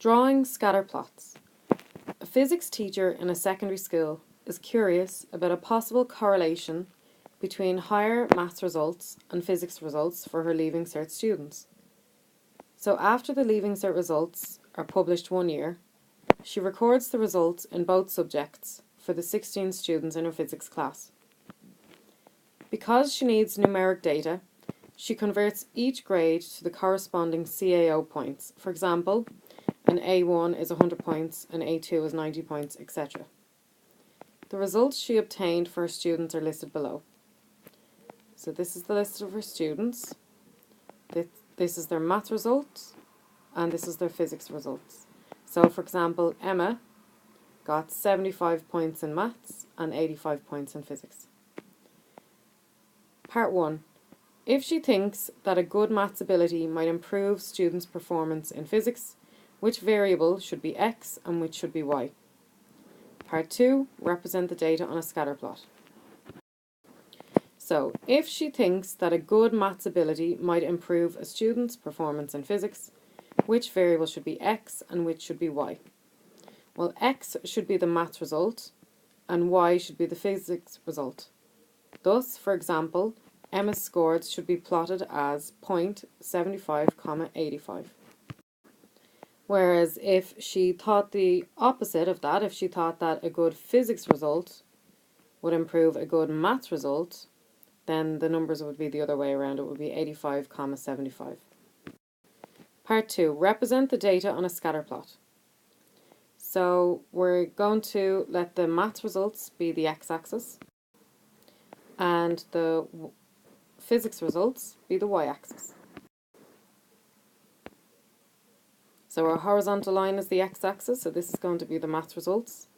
Drawing scatter plots. A physics teacher in a secondary school is curious about a possible correlation between higher maths results and physics results for her Leaving Cert students. So after the Leaving Cert results are published one year, she records the results in both subjects for the 16 students in her physics class. Because she needs numeric data, she converts each grade to the corresponding CAO points. For example, an A1 is 100 points, an A2 is 90 points, etc. The results she obtained for her students are listed below. So this is the list of her students. This is their math results, and this is their physics results. So for example, Emma got 75 points in maths and 85 points in physics. Part 1. If she thinks that a good maths ability might improve students' performance in physics, which variable should be X and which should be Y? Part 2. Represent the data on a scatter plot. So, if she thinks that a good maths ability might improve a student's performance in physics, which variable should be X and which should be Y? Well, X should be the maths result and Y should be the physics result. Thus, for example, Emma's scores should be plotted as 0.75, 85. Whereas if she thought the opposite of that, if she thought that a good physics result would improve a good maths result, then the numbers would be the other way around. It would be 85, 75. Part 2. Represent the data on a scatter plot. So we're going to let the maths results be the x-axis and the physics results be the y-axis. So our horizontal line is the x-axis, so this is going to be the maths results.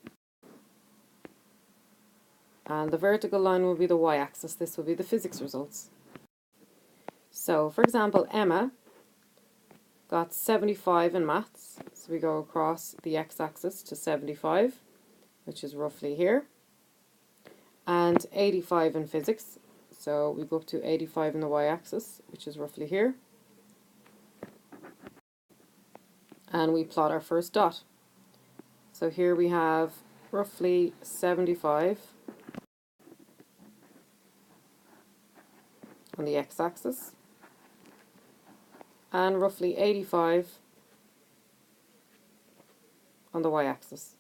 And the vertical line will be the y-axis, this will be the physics results. So, for example, Emma got 75 in maths, so we go across the x-axis to 75, which is roughly here, and 85 in physics, so we go up to 85 in the y-axis, which is roughly here. And we plot our first dot. So here we have roughly 75 on the x-axis and roughly 85 on the y-axis.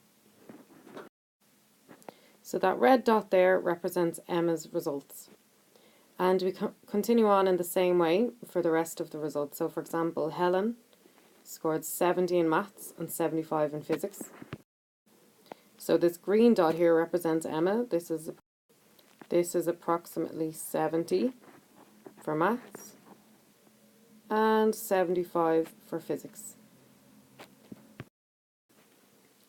So that red dot there represents Emma's results. And we continue on in the same way for the rest of the results. So for example, Helen scored 70 in maths and 75 in physics. So this green dot here represents Emma. This is approximately 70 for maths and 75 for physics.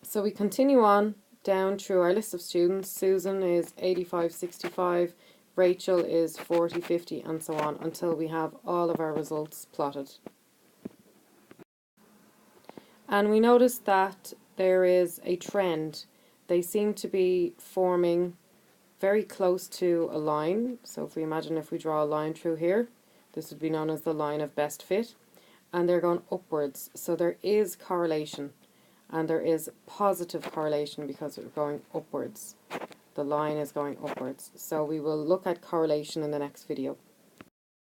So we continue on down through our list of students. Susan is 85, 65, Rachel is 40, 50, and so on until we have all of our results plotted. And we notice that there is a trend. They seem to be forming very close to a line. So if we draw a line through here, this would be known as the line of best fit. And they're going upwards. So there is correlation. And there is positive correlation because we're going upwards. The line is going upwards. So we will look at correlation in the next video.